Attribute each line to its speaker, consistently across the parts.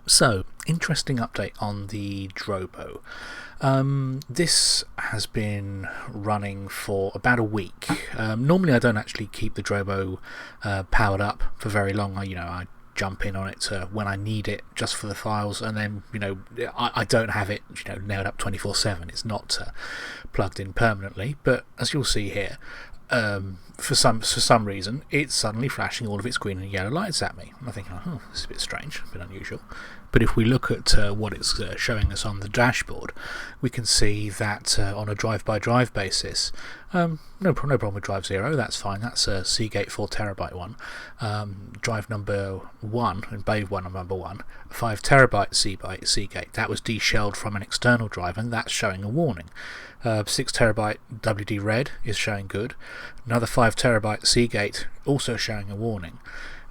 Speaker 1: So, interesting update on the Drobo. This has been running for about a week. Normally, I don't actually keep the Drobo powered up for very long. I jump in on it when I need it, just for the files, and then I don't have it nailed up 24/7. It's not plugged in permanently. But as you'll see here, for some reason, it's suddenly flashing all of its green and yellow lights at me. And I think, oh, this is a bit strange, a bit unusual. But if we look at what it's showing us on the dashboard, we can see that on a drive-by-drive basis, no problem with drive 0, that's fine, that's a Seagate 4TB one. Drive number 1, and Bave 1 number 1, 5TB Seagate, that was deshelled from an external drive, and that's showing a warning. 6TB WD Red is showing good. Another 5TB Seagate also showing a warning.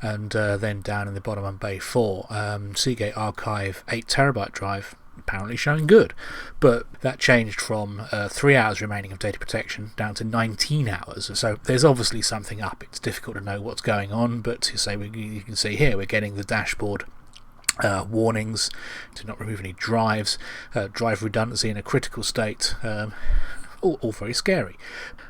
Speaker 1: And then down in the bottom on Bay 4, Seagate Archive 8TB drive apparently showing good. But that changed from 3 hours remaining of data protection down to 19 hours. So there's obviously something up. It's difficult to know what's going on, but you can see here we're getting the dashboard warnings to not remove any drives, drive redundancy in a critical state, all very scary.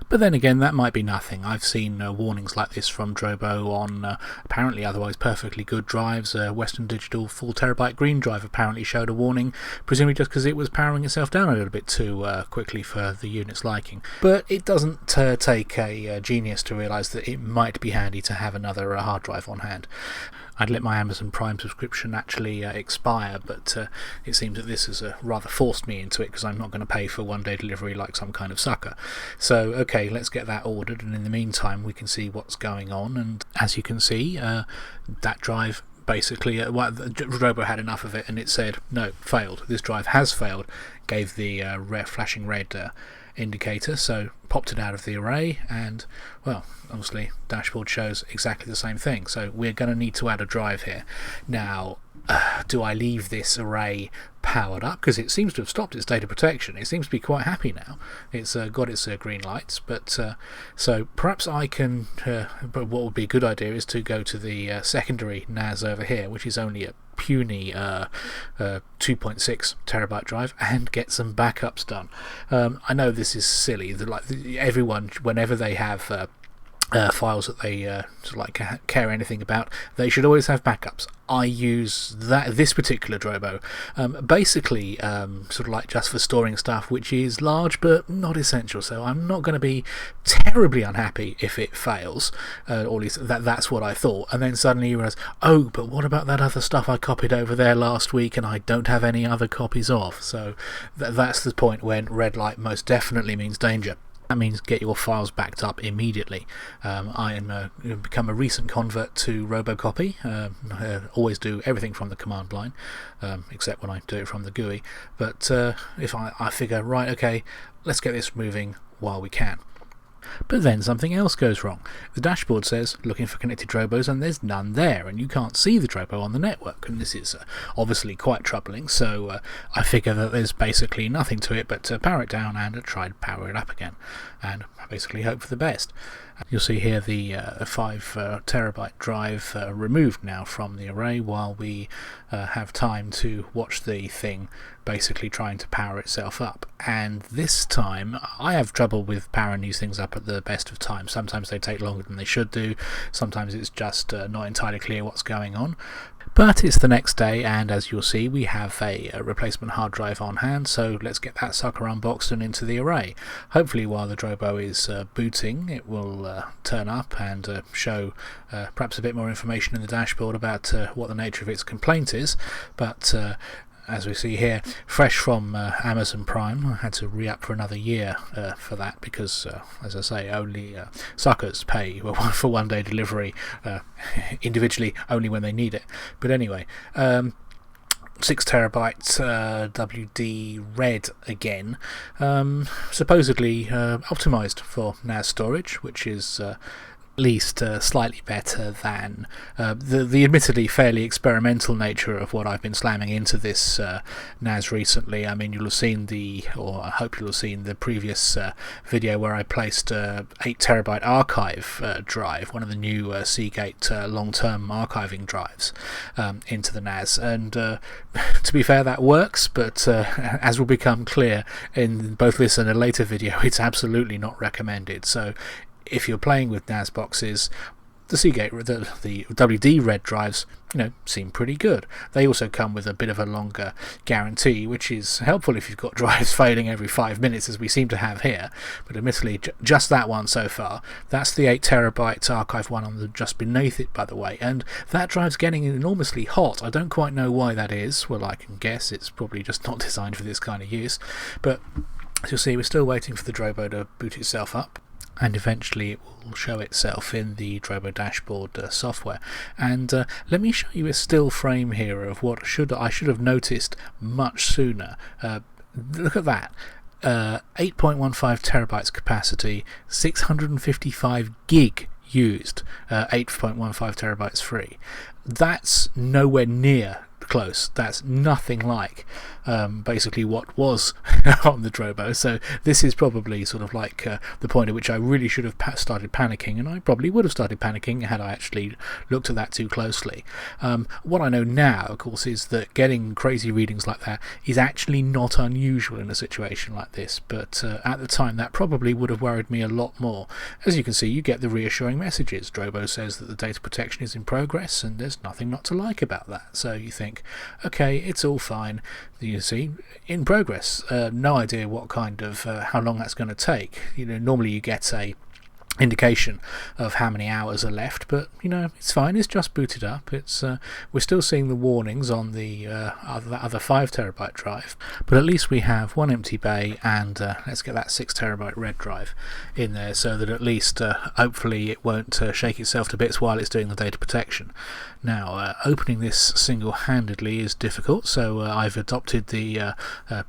Speaker 1: But then again, that might be nothing. I've seen warnings like this from Drobo on apparently otherwise perfectly good drives. Western Digital 4TB green drive apparently showed a warning, presumably just because it was powering itself down a little bit too quickly for the unit's liking. But it doesn't take a genius to realise that it might be handy to have another hard drive on hand. I'd let my Amazon Prime subscription actually expire, but it seems that this has rather forced me into it, because I'm not going to pay for one-day delivery like some kind of sucker. So, okay, let's get that ordered, and in the meantime we can see what's going on. And as you can see, that drive basically, Drobo had enough of it, and it said, no, failed. This drive has failed. Gave the flashing red indicator, so popped it out of the array, and well, obviously dashboard shows exactly the same thing. So we're going to need to add a drive here. Now, do I leave this array powered up, because it seems to have stopped its data protection? It seems to be quite happy now. It's got its green lights, but so perhaps I can, but what would be a good idea is to go to the secondary NAS over here, which is only a puny 2.6TB drive, and get some backups done. I know this is silly, everyone, whenever they have files that they care anything about, they should always have backups. I use this particular Drobo basically just for storing stuff which is large but not essential, so I'm not going to be terribly unhappy if it fails, or at least that's what I thought. And then suddenly you realize, oh, but what about that other stuff I copied over there last week and I don't have any other copies of? So that's the point when red light most definitely means danger. That means get your files backed up immediately. I am become a recent convert to Robocopy. I always do everything from the command line, except when I do it from the GUI. But if I figure, right, okay, let's get this moving while we can. But then something else goes wrong. The dashboard says looking for connected Drobos, and there's none there, and you can't see the Drobo on the network, and this is obviously quite troubling. So I figure that there's basically nothing to it but to power it down and try to power it up again, and basically hope for the best. You'll see here the 5TB drive removed now from the array, while we have time to watch the thing basically trying to power itself up. And this time I have trouble with powering these things up at the best of times. Sometimes they take longer than they should do, sometimes it's just not entirely clear what's going on. But it's the next day, and as you'll see, we have a replacement hard drive on hand, so let's get that sucker unboxed and into the array. Hopefully while the Drobo is booting, it will turn up and show perhaps a bit more information in the dashboard about what the nature of its complaint is. But as we see here, fresh from Amazon Prime, I had to re-up for another year for that, because as I say, only suckers pay for one-day delivery individually, only when they need it. But anyway, 6TB WD Red again, supposedly optimized for NAS storage, which is least slightly better than the admittedly fairly experimental nature of what I've been slamming into this NAS recently. I mean, you'll have seen or I hope you'll have seen the previous video where I placed a 8TB archive drive, one of the new Seagate long-term archiving drives, into the NAS, and to be fair, that works, but as will become clear in both this and a later video, it's absolutely not recommended. So if you're playing with NAS boxes, the Seagate, the WD Red drives, seem pretty good. They also come with a bit of a longer guarantee, which is helpful if you've got drives failing every 5 minutes, as we seem to have here. But admittedly, just that one so far. That's the 8TB archive one on the just beneath it, by the way, and that drive's getting enormously hot. I don't quite know why that is. Well, I can guess it's probably just not designed for this kind of use. But as you'll see, we're still waiting for the Drobo to boot itself up, and eventually it will show itself in the Drobo dashboard software. And let me show you a still frame here of what I should have noticed much sooner. Look at that. 8.15TB capacity, 655 gig used, 8.15TB free. That's nowhere near close. That's nothing like basically what was on the Drobo. So this is probably sort of like the point at which I really should have started panicking, and I probably would have started panicking had I actually looked at that too closely. What I know now, of course, is that getting crazy readings like that is actually not unusual in a situation like this, but at the time that probably would have worried me a lot more. As you can see, you get the reassuring messages. Drobo says that the data protection is in progress, and there's nothing not to like about that. So you think, okay, it's all fine. You see, in progress. No idea what kind of how long that's going to take. Normally you get a indication of how many hours are left, but it's fine. It's just booted up. We're still seeing the warnings on the other 5TB drive, but at least we have one empty bay, and let's get that 6TB red drive in there, so that at least hopefully it won't shake itself to bits while it's doing the data protection. Now, opening this single-handedly is difficult, so I've adopted the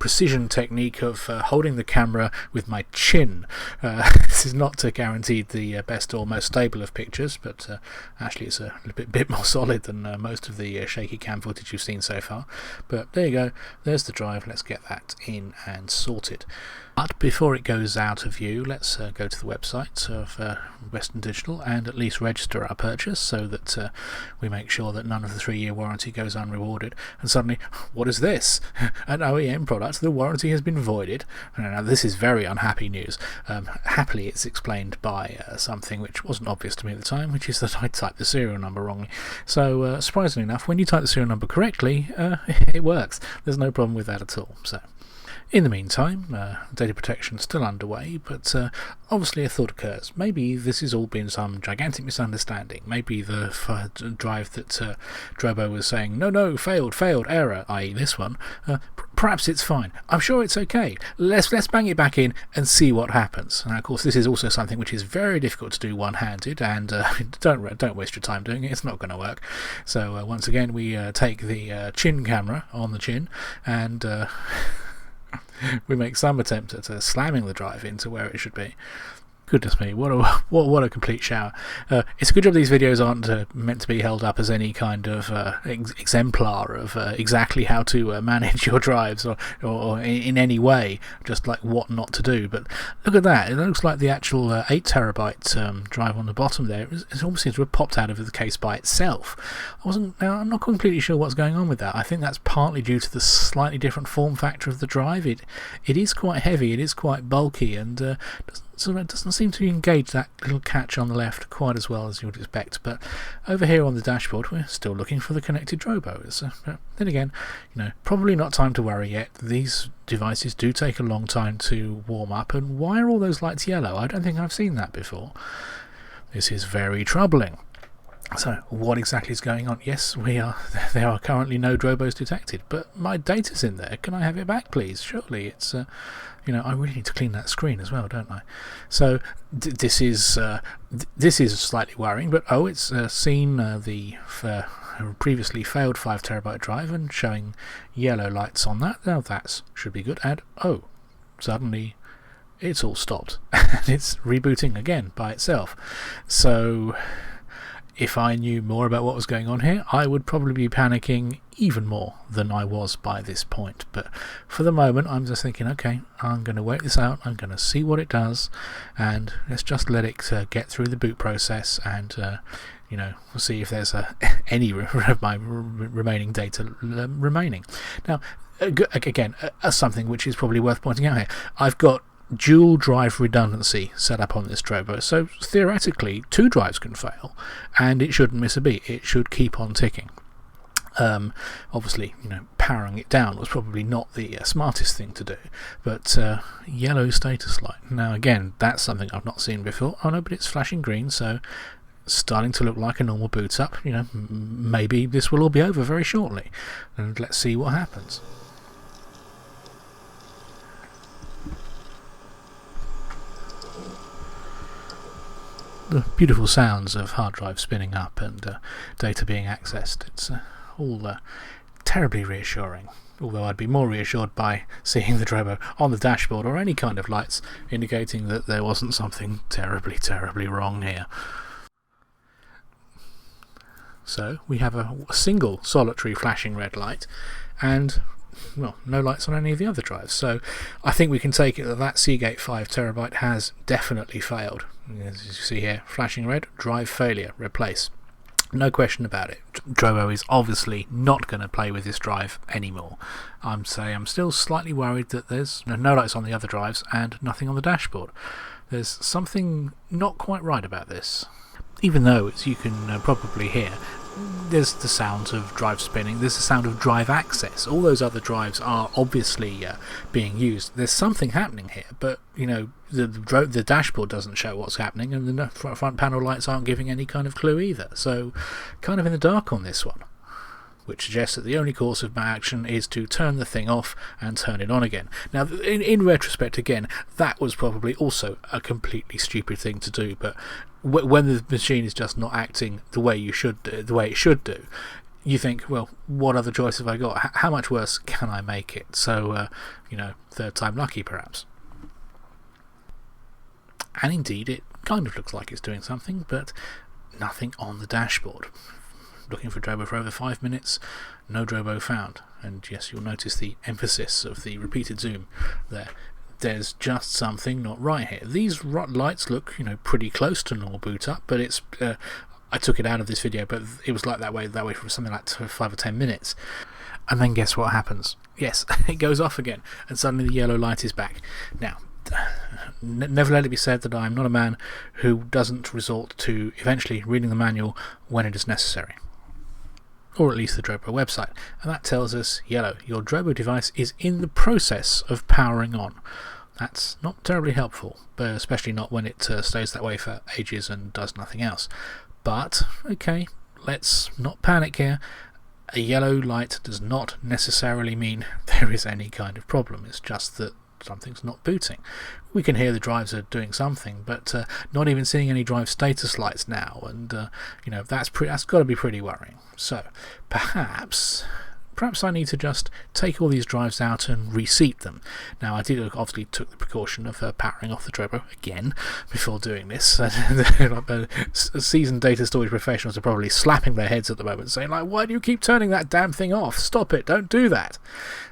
Speaker 1: precision technique of holding the camera with my chin. This is not to guarantee the best or most stable of pictures, but actually it's a bit more solid than most of the shaky cam footage you've seen so far. But there you go, there's the drive. Let's get that in and sorted. But before it goes out of view, let's go to the website of Western Digital and at least register our purchase, so that we make sure that none of the 3-year warranty goes unrewarded. And suddenly, what is this? An OEM product, the warranty has been voided. Now, this is very unhappy news. Happily, it's explained by something which wasn't obvious to me at the time, which is that I typed the serial number wrongly. So, surprisingly enough, when you type the serial number correctly, it works. There's no problem with that at all. So, in the meantime, data protection is still underway, but obviously a thought occurs. Maybe this has all been some gigantic misunderstanding. Maybe the drive that Drobo was saying, no, failed, error, i.e. this one, perhaps it's fine. I'm sure it's okay. Let's bang it back in and see what happens. And of course, this is also something which is very difficult to do one-handed, and don't waste your time doing it. It's not going to work. So once again, we take the chin camera on the chin, and we make some attempt at slamming the drive into where it should be. Goodness me, what a complete shower. It's a good job these videos aren't meant to be held up as any kind of exemplar of exactly how to manage your drives or in any way, just like what not to do. But look at that, it looks like the actual 8TB drive on the bottom there, it almost seems to have popped out of the case by itself. I'm not completely sure what's going on with that. I think that's partly due to the slightly different form factor of the drive. It is quite heavy, it is quite bulky, and doesn't seem to engage that little catch on the left quite as well as you would expect. But over here on the dashboard, we're still looking for the connected Drobo. Then again, probably not time to worry yet. These devices do take a long time to warm up. And why are all those lights yellow? I don't think I've seen that before. This is very troubling. So, what exactly is going on? Yes, there are currently no Drobos detected, but my data's in there. Can I have it back, please? Surely it's, I really need to clean that screen as well, don't I? So, this is slightly worrying, but it's seen the previously failed 5TB drive and showing yellow lights on that. Now that should be good. And suddenly it's all stopped and it's rebooting again by itself. So if I knew more about what was going on here, I would probably be panicking even more than I was by this point. But for the moment, I'm just thinking, okay, I'm going to wait this out, I'm going to see what it does, and let's just let it get through the boot process, and we'll see if there's any of my remaining data remaining. Now, again, something which is probably worth pointing out here, I've got dual drive redundancy set up on this Drobo, so theoretically 2 drives can fail and it shouldn't miss a beat. It should keep on ticking. Obviously, powering it down was probably not the smartest thing to do, but yellow status light. Now again, that's something I've not seen before. Oh no, but it's flashing green, so starting to look like a normal boot up. Maybe this will all be over very shortly, and let's see what happens. The beautiful sounds of hard drive spinning up and data being accessed. It's all terribly reassuring, although I'd be more reassured by seeing the Drobo on the dashboard or any kind of lights indicating that there wasn't something terribly, terribly wrong here. So we have a single solitary flashing red light and, well, no lights on any of the other drives. So I think we can take it that Seagate 5TB has definitely failed. As you see here, flashing red, drive failure, replace. No question about it. Drobo is obviously not going to play with this drive anymore. I'm still slightly worried that there's no lights on the other drives and nothing on the dashboard. There's something not quite right about this. Even though, as you can probably hear, there's the sound of drive spinning, there's the sound of drive access. All those other drives are obviously being used. There's something happening here, but the dashboard doesn't show what's happening, and the front panel lights aren't giving any kind of clue either. So kind of in the dark on this one, which suggests that the only course of action is to turn the thing off and turn it on again. Now, in retrospect, again, that was probably also a completely stupid thing to do, but when the machine is just not acting the way it should do, you think, well, what other choice have I got? How much worse can I make it? So, third time lucky, perhaps. And indeed, it kind of looks like it's doing something, but nothing on the dashboard. Looking for Drobo for over 5 minutes, no Drobo found. And yes, you'll notice the emphasis of the repeated zoom there. There's just something not right here. These lights look, pretty close to normal boot up, but it's I took it out of this video, but it was like that way for something like 5 or 10 minutes. And then guess what happens? Yes, it goes off again, and suddenly the yellow light is back. Now, never let it be said that I'm not a man who doesn't resort to eventually reading the manual when it is necessary. Or at least the Drobo website, and that tells us, yellow, your Drobo device is in the process of powering on. That's not terribly helpful, but especially not when it stays that way for ages and does nothing else. But, okay, let's not panic here. A yellow light does not necessarily mean there is any kind of problem. It's just that something's not booting. We can hear the drives are doing something, but not even seeing any drive status lights now, and that's got to be pretty worrying. So perhaps I need to just take all these drives out and reseat them. Now, I obviously took the precaution of powering off the Drobo again before doing this. Seasoned data storage professionals are probably slapping their heads at the moment, saying, like, why do you keep turning that damn thing off? Stop it, don't do that.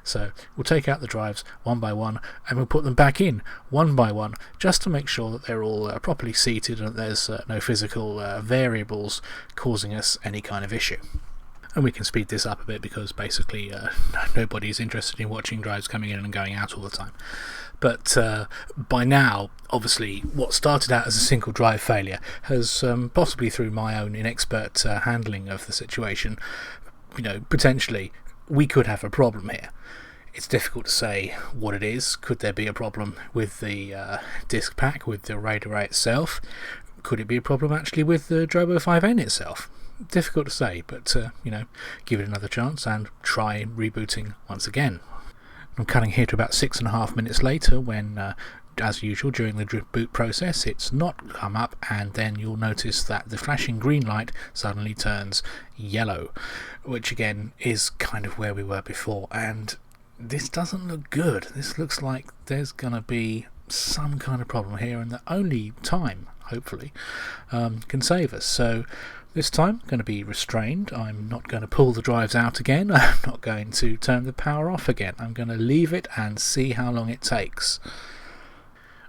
Speaker 1: So we'll take out the drives one by one, and we'll put them back in one by one, just to make sure that they're all properly seated and there's no physical variables causing us any kind of issue. And we can speed this up a bit because basically nobody's interested in watching drives coming in and going out all the time. But by now, obviously, what started out as a single drive failure has, possibly through my own inexpert handling of the situation, potentially we could have a problem here. It's difficult to say what it is. Could there be a problem with the disk pack, with the RAID array itself? Could it be a problem actually with the Drobo 5N itself? Difficult to say, but give it another chance and try rebooting once again. I'm cutting here to about 6.5 minutes later when, as usual, during the boot process, it's not come up, and then you'll notice that the flashing green light suddenly turns yellow, which again is kind of where we were before, and this doesn't look good. This looks like there's going to be some kind of problem here, and that only time, hopefully, can save us. So this time I'm going to be restrained. I'm not going to pull the drives out again. I'm not going to turn the power off again. I'm going to leave it and see how long it takes,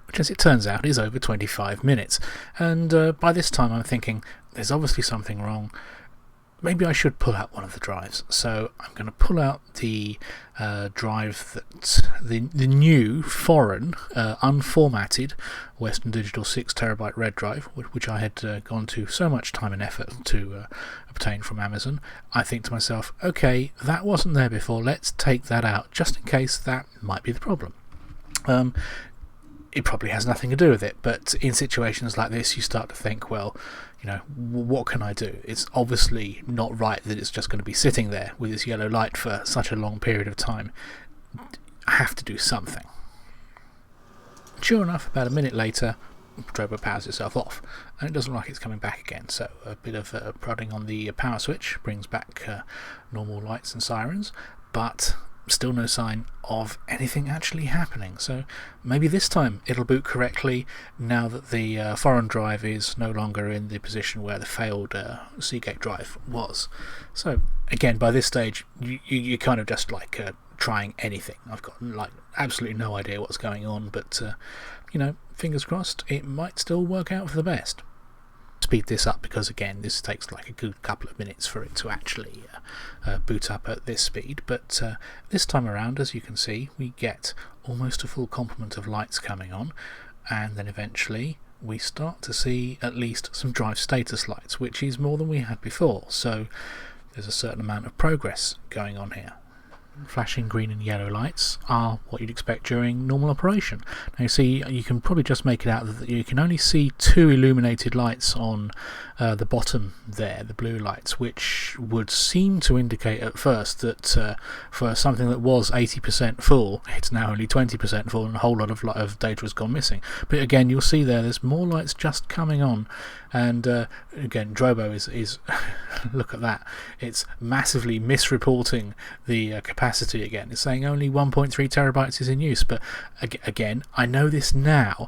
Speaker 1: which, as it turns out, is over 25 minutes. And by this time I'm thinking, there's obviously something wrong. Maybe I should pull out one of the drives. So I'm going to pull out the drive that the new foreign unformatted Western Digital 6TB RED drive, which I had gone to so much time and effort to obtain from Amazon. I think to myself, okay, that wasn't there before, let's take that out just in case that might be the problem. It probably has nothing to do with it, but in situations like this you start to think, well, what can I do? It's obviously not right that it's just going to be sitting there with this yellow light for such a long period of time. I have to do something. Sure enough, about a minute later, Drobo powers itself off, and it doesn't look like it's coming back again. So a bit of prodding on the power switch brings back normal lights and sirens, but still no sign of anything actually happening. So maybe this time it'll boot correctly now that the foreign drive is no longer in the position where the failed Seagate drive was. So again, by this stage you're kind of just like trying anything. I've got like absolutely no idea what's going on, but fingers crossed it might still work out for the best. Speed this up because again this takes like a good couple of minutes for it to actually boot up at this speed, but this time around, as you can see, we get almost a full complement of lights coming on, and then eventually we start to see at least some drive status lights, which is more than we had before, so there's a certain amount of progress going on here. Flashing green and yellow lights are what you'd expect during normal operation. Now you see, you can probably just make it out that you can only see two illuminated lights on the bottom there, the blue lights, which would seem to indicate at first that for something that was 80% full, it's now only 20% full and a whole lot of data has gone missing. But again, you'll see there's more lights just coming on, and again, Drobo is look at that, it's massively misreporting the capacity again. It's saying only 1.3 terabytes is in use, but again, I know this now.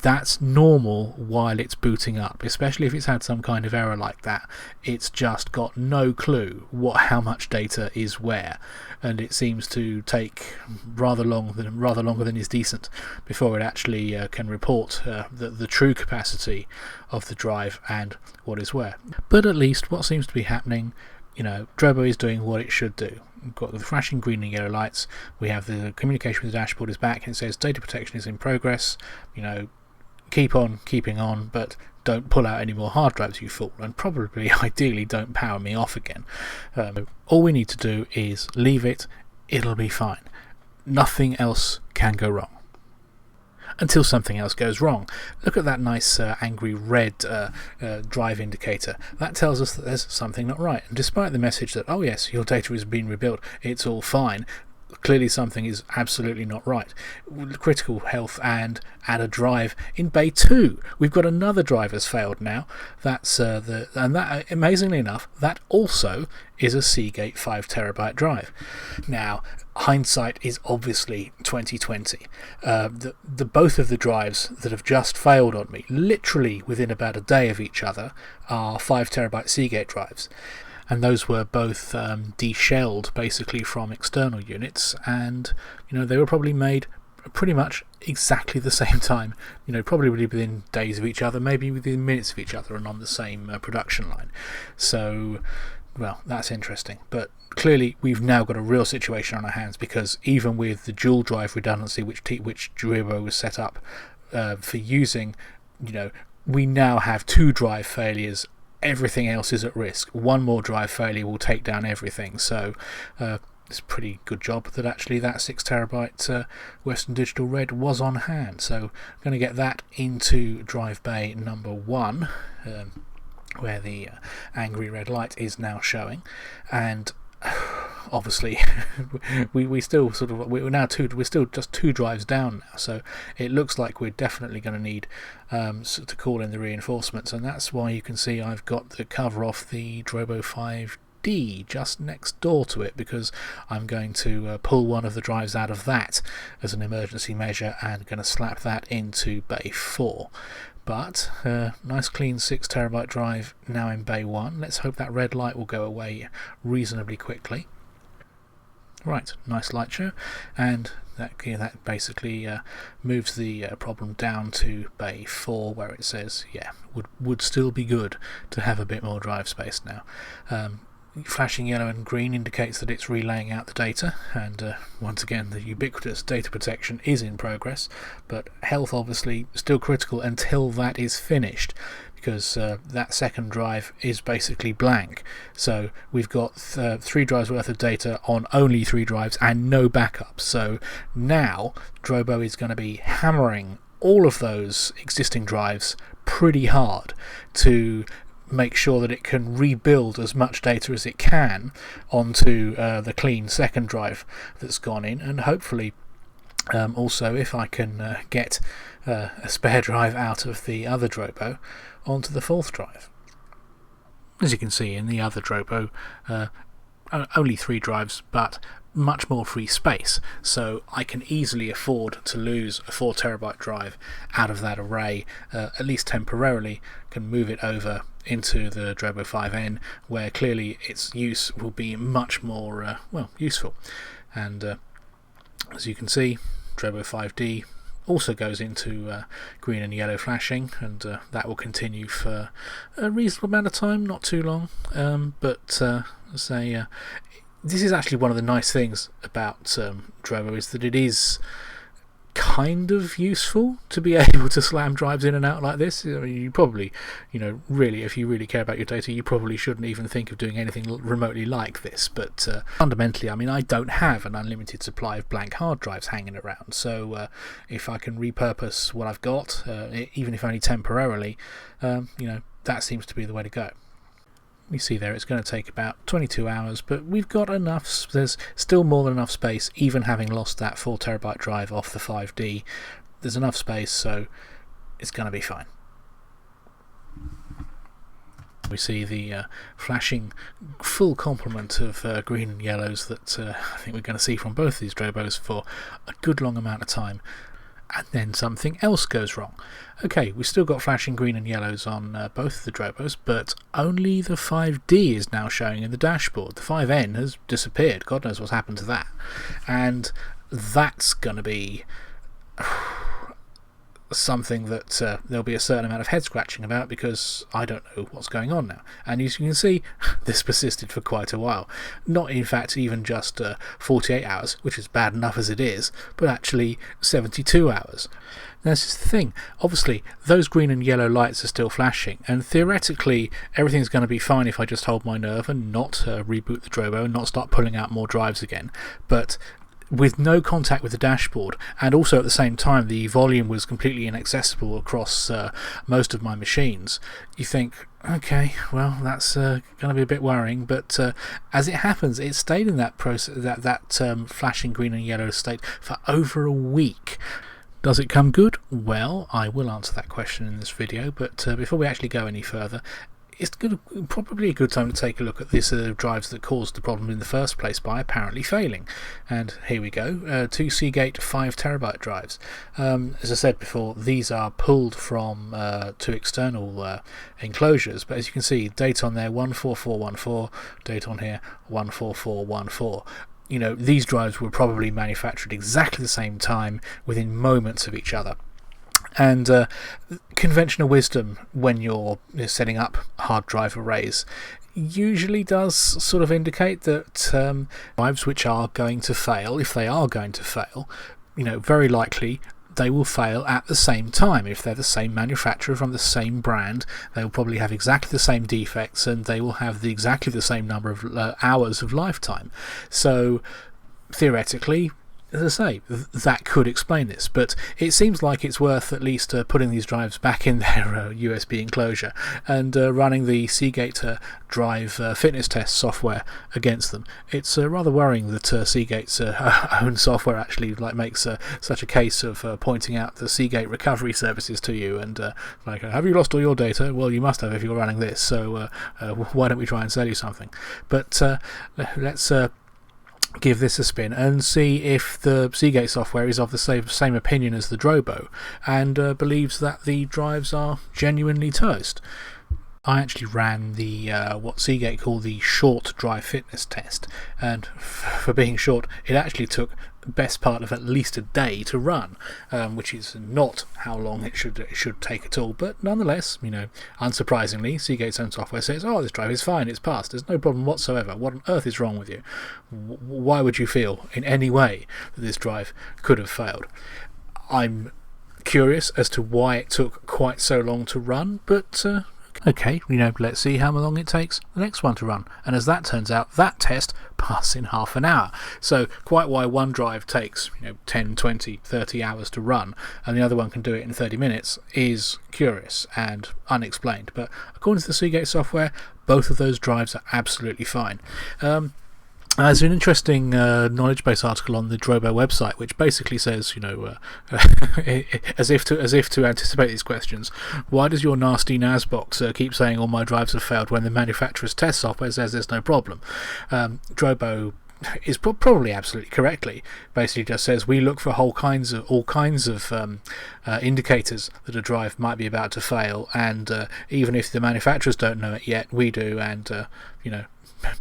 Speaker 1: That's normal while it's booting up, especially if it's had some kind of error like that. It's just got no clue how much data is where, and it seems to take rather longer than is decent before it actually can report the true capacity of the drive and what is where. But at least what seems to be happening, Drobo is doing what it should do. We've got the flashing green and yellow lights. We have the communication with the dashboard is back, and it says data protection is in progress. Keep on keeping on, but don't pull out any more hard drives, you fool, and probably ideally don't power me off again. All we need to do is leave it. It'll be fine. Nothing else can go wrong until something else goes wrong. Look at that nice angry red drive indicator. That tells us that there's something not right, and despite the message that, oh yes, your data is being rebuilt, it's all fine, clearly something is absolutely not right. Critical health and add a drive in bay 2. We've got another drive has failed now. That's that amazingly enough, that also is a Seagate 5 terabyte drive. Now, hindsight is obviously 2020. The both of the drives that have just failed on me, literally within about a day of each other, are 5 terabyte Seagate drives. And those were both deshelled basically from external units, and they were probably made pretty much exactly the same time, probably within days of each other, maybe within minutes of each other, and on the same production line. So, well, that's interesting. But clearly we've now got a real situation on our hands, because even with the dual drive redundancy which Drobo was set up for using, we now have 2 drive failures. Everything else is at risk. One more drive failure will take down everything. So it's a pretty good job that actually that 6 terabyte Western Digital RED was on hand. So I'm going to get that into drive bay number 1, where the angry red light is now showing, and obviously we're still just 2 drives down now, so it looks like we're definitely going to need to call in the reinforcements, and that's why you can see I've got the cover off the Drobo 5 5D just next door to it, because I'm going to pull one of the drives out of that as an emergency measure and going to slap that into bay 4. But nice clean 6TB drive now in bay 1. Let's hope that red light will go away reasonably quickly. Right, nice light show, and that basically moves the problem down to bay 4, where it says, yeah, would still be good to have a bit more drive space now. Flashing yellow and green indicates that it's relaying out the data, and once again the ubiquitous data protection is in progress, but health obviously still critical until that is finished, because that second drive is basically blank. So we've got 3 drives worth of data on only 3 drives and no backups. So now Drobo is going to be hammering all of those existing drives pretty hard to make sure that it can rebuild as much data as it can onto the clean second drive that's gone in, and hopefully also, if I can get a spare drive out of the other Drobo onto the 4th drive. As you can see in the other Drobo, only 3 drives, but much more free space, so I can easily afford to lose a 4TB drive out of that array, at least temporarily. Can move it over into the Drobo 5N, where clearly its use will be much more useful. And as you can see, Drobo 5D also goes into green and yellow flashing, and that will continue for a reasonable amount of time, not too long, but this is actually one of the nice things about Drobo, is that it is kind of useful to be able to slam drives in and out like this. I mean, you probably, really, if you really care about your data, you probably shouldn't even think of doing anything remotely like this, but fundamentally, I mean, I don't have an unlimited supply of blank hard drives hanging around, so if I can repurpose what I've got, even if only temporarily, that seems to be the way to go. We see there it's going to take about 22 hours, but we've got enough. There's still more than enough space, even having lost that 4TB drive off the 5D. There's enough space, so it's going to be fine. We see the flashing full complement of green and yellows that I think we're going to see from both these Drobos for a good long amount of time. And then something else goes wrong. Okay, we've still got flashing green and yellows on both of the Drobos, but only the 5D is now showing in the dashboard. The 5N has disappeared. God knows what's happened to that. And that's going to be something that there'll be a certain amount of head scratching about, because I don't know what's going on now. And as you can see, this persisted for quite a while. Not in fact even just 48 hours, which is bad enough as it is, but actually 72 hours. Now, this is the thing. Obviously, those green and yellow lights are still flashing, and theoretically everything's going to be fine if I just hold my nerve and not reboot the Drobo and not start pulling out more drives again. But with no contact with the dashboard, and also at the same time the volume was completely inaccessible across most of my machines, you think, okay, well, that's going to be a bit worrying. But as it happens, it stayed in that process, that flashing green and yellow state for over a week. Does it come good? Well, I will answer that question in this video, but before we actually go any further, it's probably a good time to take a look at these drives that caused the problem in the first place by apparently failing. And here we go, 2 Seagate 5TB drives. As I said before, these are pulled from 2 external enclosures, but as you can see, date on there 14414, date on here 14414. These drives were probably manufactured exactly the same time, within moments of each other. And conventional wisdom, when you're setting up hard drive arrays, usually does sort of indicate that drives which are going to fail, if they are going to fail, very likely they will fail at the same time. If they're the same manufacturer from the same brand, they will probably have exactly the same defects, and they will have exactly the same number of hours of lifetime. So theoretically, as I say, that could explain this, but it seems like it's worth at least putting these drives back in their USB enclosure and running the Seagate drive fitness test software against them. It's rather worrying that Seagate's own software actually makes such a case of pointing out the Seagate recovery services to you and have you lost all your data? Well, you must have if you're running this, so why don't we try and sell you something? But let's give this a spin and see if the Seagate software is of the same opinion as the Drobo and believes that the drives are genuinely toast. I actually ran the what Seagate call the short drive fitness test, and for being short, it actually took the best part of at least a day to run, which is not how long it should take at all. But nonetheless, unsurprisingly, Seagate's own software says, "Oh, this drive is fine, it's passed. There's no problem whatsoever. What on earth is wrong with you? Why would you feel in any way that this drive could have failed?" I'm curious as to why it took quite so long to run, but okay, let's see how long it takes the next one to run. And as that turns out, that test passed in half an hour. So quite why one drive takes 10, 20, 30 hours to run and the other one can do it in 30 minutes is curious and unexplained. But according to the Seagate software, both of those drives are absolutely fine. There's an interesting knowledge base article on the Drobo website, which basically says, as if to anticipate these questions, why does your nasty NAS box keep saying all my drives have failed when the manufacturer's test software says there's no problem? Drobo is probably absolutely correctly basically just says we look for all kinds of indicators that a drive might be about to fail, and even if the manufacturers don't know it yet, we do, and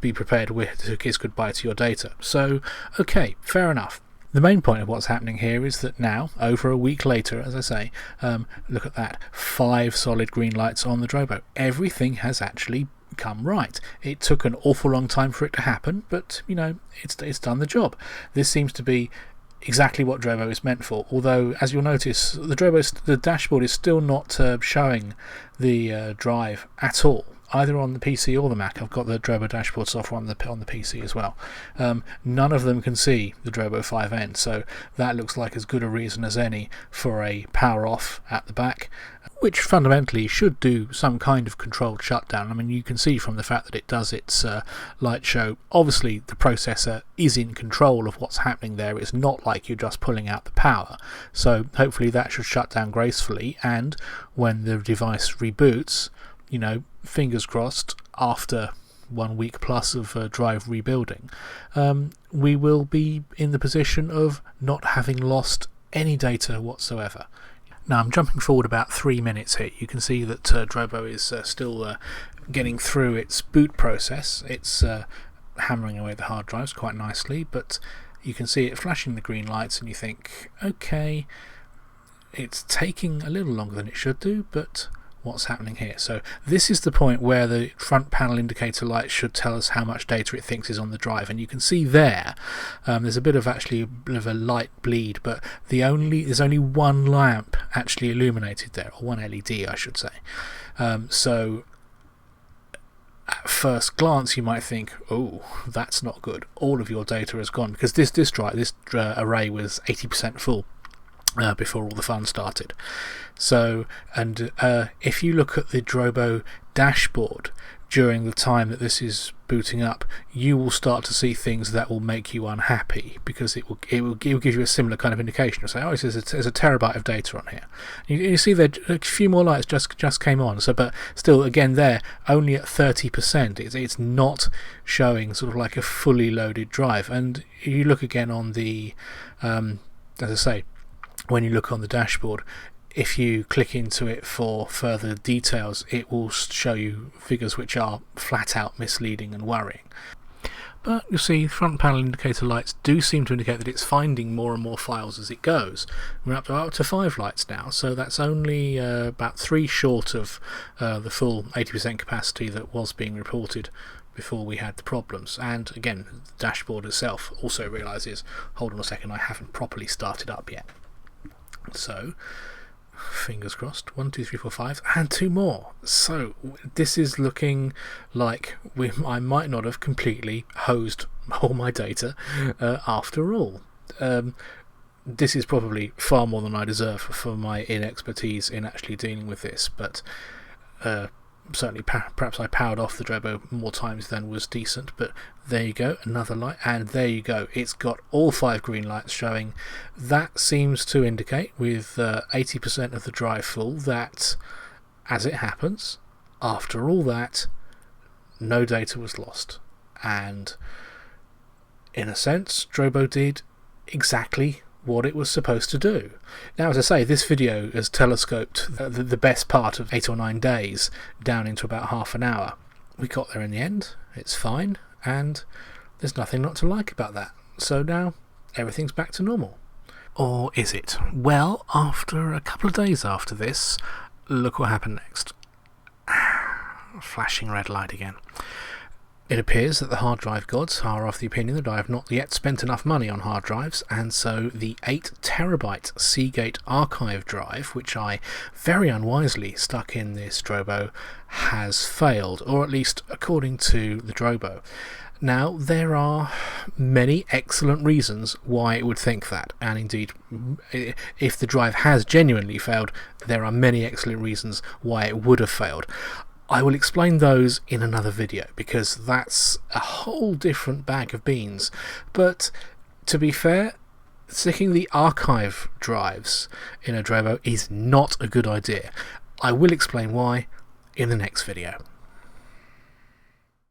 Speaker 1: be prepared to kiss goodbye to your data. So, okay, fair enough. The main point of what's happening here is that now, over a week later, as I say, look at that, 5 solid green lights on the Drobo. Everything has actually come right. It took an awful long time for it to happen, but, it's done the job. This seems to be exactly what Drobo is meant for, although, as you'll notice, the dashboard is still not showing the drive at all, either on the PC or the Mac. I've got the Drobo dashboard software on the PC as well. None of them can see the Drobo 5N, so that looks like as good a reason as any for a power off at the back, which fundamentally should do some kind of controlled shutdown. I mean, you can see from the fact that it does its light show, obviously the processor is in control of what's happening there. It's not like you're just pulling out the power, so hopefully that should shut down gracefully, and when the device reboots, fingers crossed, after 1 week plus of drive rebuilding, we will be in the position of not having lost any data whatsoever. Now I'm jumping forward about 3 minutes here. You can see that Drobo is still getting through its boot process. It's hammering away the hard drives quite nicely, but you can see it flashing the green lights and you think, okay, it's taking a little longer than it should do, but what's happening here? So this is the point where the front panel indicator light should tell us how much data it thinks is on the drive, and you can see there there's a bit of a light bleed, but there's only one lamp actually illuminated there, or one LED I should say. So at first glance you might think, oh, that's not good, all of your data has gone, because this array was 80% full before all the fun started. So, and if you look at the Drobo dashboard during the time that this is booting up, you will start to see things that will make you unhappy, because it will give you a similar kind of indication. It'll say, oh, there's a terabyte of data on here. You see there a few more lights just came on. So, but still, again, there only at 30%. It's not showing sort of like a fully loaded drive. And you look again on the, as I say, when you look on the dashboard, if you click into it for further details, it will show you figures which are flat out misleading and worrying. But you'll see front panel indicator lights do seem to indicate that it's finding more and more files as it goes. We're up to 5 lights now, so that's only about 3 short of the full 80% capacity that was being reported before we had the problems. And again, the dashboard itself also realises, hold on a second, I haven't properly started up yet. So, fingers crossed, 1, 2, 3, 4, 5, and 2 more. So, this is looking like I might not have completely hosed all my data after all. this is probably far more than I deserve for my inexpertise in actually dealing with this, but certainly perhaps I powered off the Drobo more times than was decent. But there you go, another light, and there you go, it's got all 5 green lights showing. That seems to indicate, with 80% of the drive full, that, as it happens, after all that, no data was lost, and in a sense Drobo did exactly what it was supposed to do. Now, as I say, this video has telescoped the best part of 8 or 9 days down into about half an hour. We got there in the end, it's fine, and there's nothing not to like about that. So now everything's back to normal. Or is it? Well, after a couple of days after this, look what happened next. Flashing red light again. It appears that the hard drive gods are of the opinion that I have not yet spent enough money on hard drives, and so the 8TB Seagate archive drive, which I very unwisely stuck in this Drobo, has failed, or at least according to the Drobo. Now, there are many excellent reasons why it would think that, and indeed, if the drive has genuinely failed, there are many excellent reasons why it would have failed. I will explain those in another video, because that's a whole different bag of beans. But to be fair, sticking the archive drives in a Drobo is not a good idea. I will explain why in the next video.